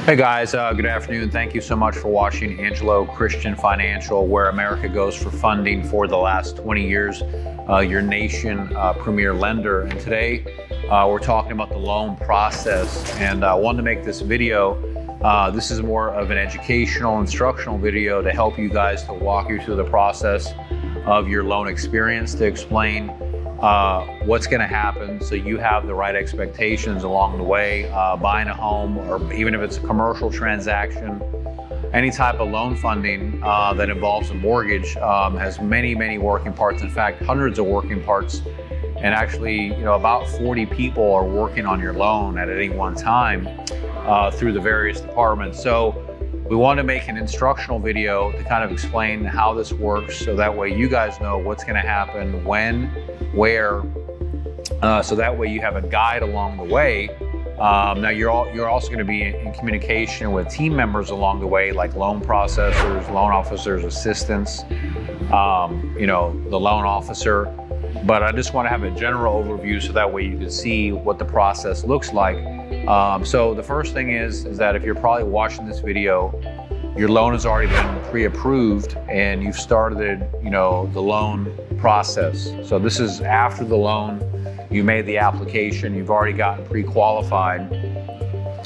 Hey guys, good afternoon. Thank you so much for watching Angelo Christian Financial, where America goes for funding for the last 20 years, your nation premier lender. And today we're talking about the loan process, and I wanted to make this video. This is more of an educational, instructional video to help you guys, to walk you through the process of your loan experience, to explain what's going to happen so you have the right expectations along the way. Buying a home, or even if it's a commercial transaction, any type of loan funding that involves a mortgage has many working parts. In fact, hundreds of working parts, and actually about 40 people are working on your loan at any one time through the various departments. So we want to make an instructional video to kind of explain how this works, so that way you guys know what's going to happen, when, where, so that way you have a guide along the way. Now you're also going to be in communication with team members along the way, like loan processors, loan officers, assistants, the loan officer. But I just want to have a general overview so that way you can see what the process looks like. So the first thing is that if you're probably watching this video, your loan has already been pre-approved and you've started, the loan process. So this is after the loan, you made the application, you've already gotten pre-qualified,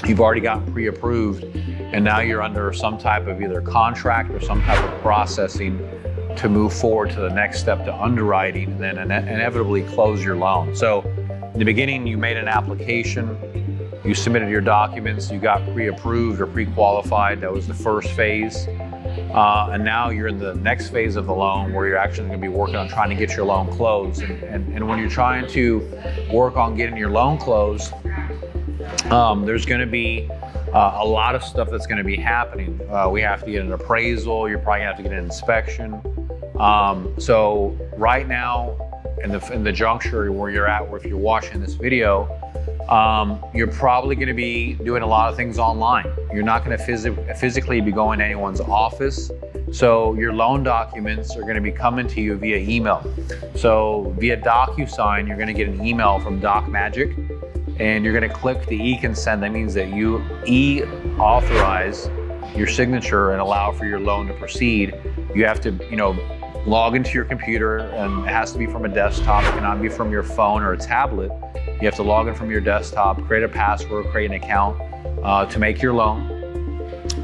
you've already gotten pre-approved, and now you're under some type of either contract or some type of processing to move forward to the next step, to underwriting, and then inevitably close your loan. So in the beginning, you made an application, you submitted your documents, you got pre-approved or pre-qualified. That was the first phase. And now you're in the next phase of the loan, where you're actually going to be working on trying to get your loan closed. And when you're trying to work on getting your loan closed, there's going to be a lot of stuff that's going to be happening. We have to get an appraisal. You're probably going to have to get an inspection. So right now, in the juncture where you're at, where if you're watching this video, you're probably going to be doing a lot of things online. You're not going to physically be going to anyone's office. So your loan documents are going to be coming to you via email. So via DocuSign, you're going to get an email from DocMagic, and you're going to click the e-consent. That means that you authorize your signature and allow for your loan to proceed. You have to, log into your computer, and it has to be from a desktop. It cannot be from your phone or a tablet. You have to log in from your desktop, create a password, create an account to make your loan.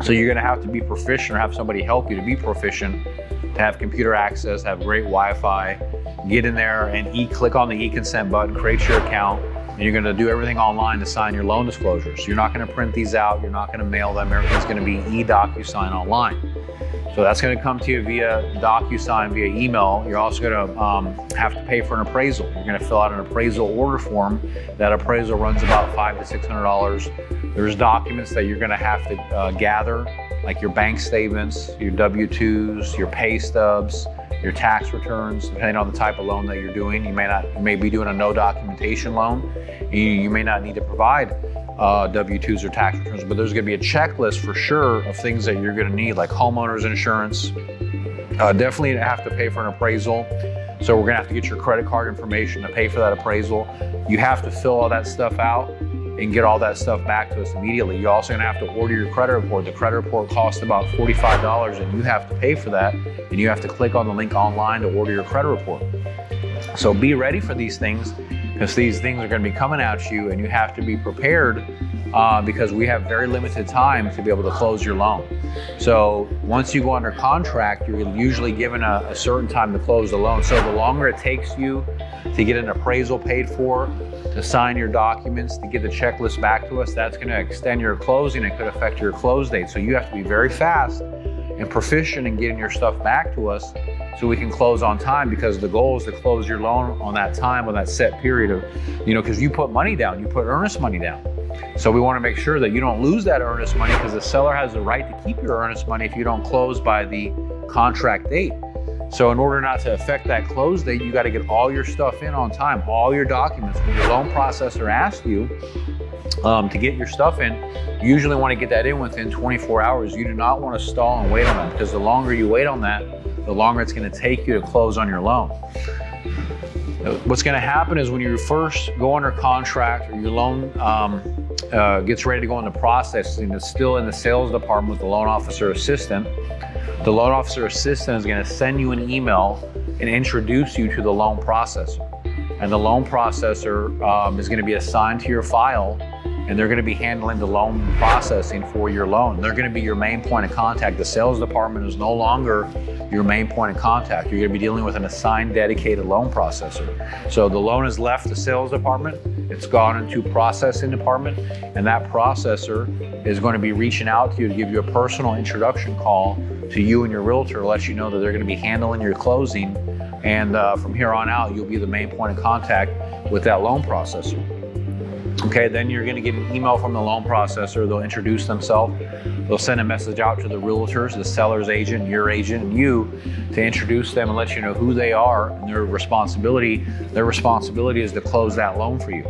So you're going to have to be proficient, or have somebody help you to be proficient, to have computer access, have great Wi-Fi. Get in there and click on the e-consent button, create your account, and you're going to do everything online to sign your loan disclosures. You're not going to print these out. You're not going to mail them. Everything's going to be e-DocuSign online. So that's going to come to you via DocuSign, via email. You're also going to have to pay for an appraisal. You're going to fill out an appraisal order form. That appraisal runs about $500 to $600. There's documents that you're going to have to gather, like your bank statements, your W-2s, your pay stubs, your tax returns, depending on the type of loan that you're doing. You may be doing a no documentation loan. You may not need to provide W-2s or tax returns, but there's going to be a checklist for sure of things that you're going to need, like homeowners insurance. Definitely have to pay for an appraisal. So we're going to have to get your credit card information to pay for that appraisal. You have to fill all that stuff out and get all that stuff back to us immediately. You're also going to have to order your credit report. The credit report costs about $45, and you have to pay for that. And you have to click on the link online to order your credit report. So be ready for these things, because these things are going to be coming at you, and you have to be prepared because we have very limited time to be able to close your loan. So once you go under contract, you're usually given a certain time to close the loan. So the longer it takes you to get an appraisal paid for, to sign your documents, to get the checklist back to us, that's going to extend your closing. It could affect your close date. So you have to be very fast and proficient in getting your stuff back to us, so we can close on time, because the goal is to close your loan on that time, on that set period of, because you put money down, you put earnest money down. So we want to make sure that you don't lose that earnest money, because the seller has the right to keep your earnest money if you don't close by the contract date. So in order not to affect that close date, you got to get all your stuff in on time, all your documents. When your loan processor asks you to get your stuff in, you usually want to get that in within 24 hours. You do not want to stall and wait on that, because the longer you wait on that, the longer it's going to take you to close on your loan. What's going to happen is when you first go under contract, or your loan gets ready to go into processing, it's still in the sales department with the loan officer assistant. The loan officer assistant is going to send you an email and introduce you to the loan processor. And the loan processor is going to be assigned to your file, and they're going to be handling the loan processing for your loan. They're going to be your main point of contact. The sales department is no longer your main point of contact. You're going to be dealing with an assigned, dedicated loan processor. So the loan has left the sales department, it's gone into processing department, and that processor is going to be reaching out to you to give you a personal introduction call to you and your realtor to let you know that they're going to be handling your closing. And from here on out, you'll be the main point of contact with that loan processor. Okay, then you're going to get an email from the loan processor. They'll introduce themselves. They'll send a message out to the realtors, the seller's agent, your agent, and you to introduce them and let you know who they are and their responsibility. Their responsibility is to close that loan for you.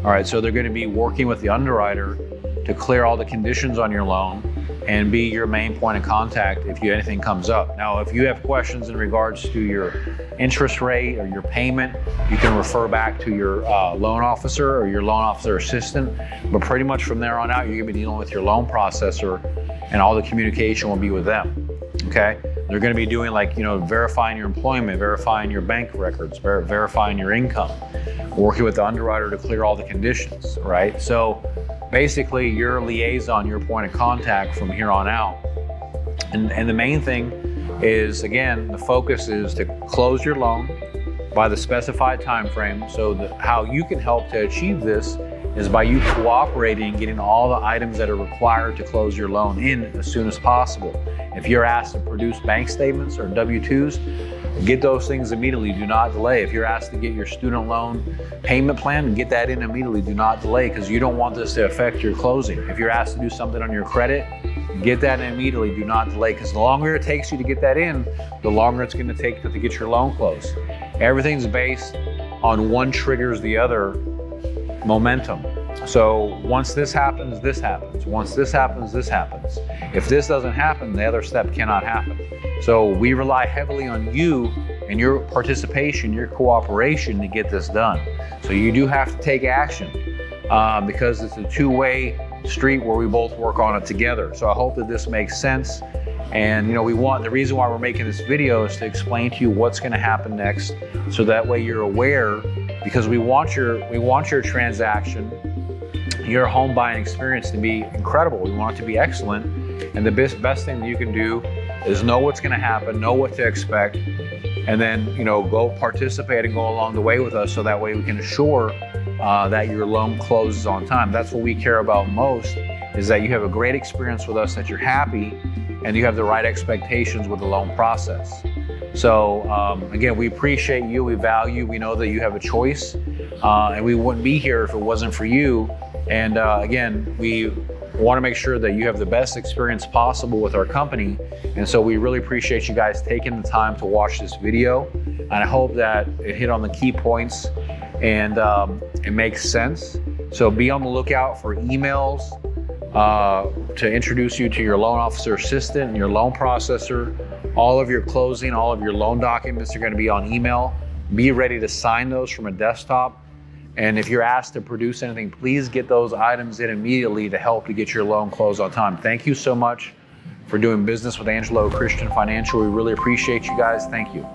All right, so they're going to be working with the underwriter to clear all the conditions on your loan and be your main point of contact if anything comes up. Now, if you have questions in regards to your interest rate or your payment, you can refer back to your loan officer or your loan officer assistant. But pretty much from there on out, you're gonna be dealing with your loan processor, and all the communication will be with them, okay? They're gonna be doing verifying your employment, verifying your bank records, verifying your income, working with the underwriter to clear all the conditions, right? So basically, your liaison, your point of contact from here on out. And the main thing is, again, the focus is to close your loan by the specified time frame. So how you can help to achieve this is by you cooperating and getting all the items that are required to close your loan in as soon as possible. If you're asked to produce bank statements or W-2s, get those things immediately, do not delay. If you're asked to get your student loan payment plan, get that in immediately, do not delay, because you don't want this to affect your closing. If you're asked to do something on your credit, get that in immediately, do not delay, because the longer it takes you to get that in, the longer it's going to take to get your loan closed. Everything's based on one triggers the other momentum. So once this happens, this happens. Once this happens, this happens. If this doesn't happen, the other step cannot happen. So we rely heavily on you and your participation, your cooperation to get this done. So you do have to take action because it's a two-way street where we both work on it together. So I hope that this makes sense. And the reason why we're making this video is to explain to you what's going to happen next, so that way you're aware, because we want your transaction, your home buying experience to be incredible. We want it to be excellent. And the best thing that you can do is know what's going to happen, know what to expect, and then go participate and go along the way with us, so that way we can assure that your loan closes on time. That's what we care about most, is that you have a great experience with us, that you're happy, and you have the right expectations with the loan process. So again, we appreciate you, we value, we know that you have a choice, and we wouldn't be here if it wasn't for you. And again, we want to make sure that you have the best experience possible with our company. And so we really appreciate you guys taking the time to watch this video. And I hope that it hit on the key points and it makes sense. So be on the lookout for emails to introduce you to your loan officer assistant and your loan processor. All of your closing, all of your loan documents are going to be on email. Be ready to sign those from a desktop. And if you're asked to produce anything, please get those items in immediately to help to get your loan closed on time. Thank you so much for doing business with Angelo Christian Financial. We really appreciate you guys. Thank you.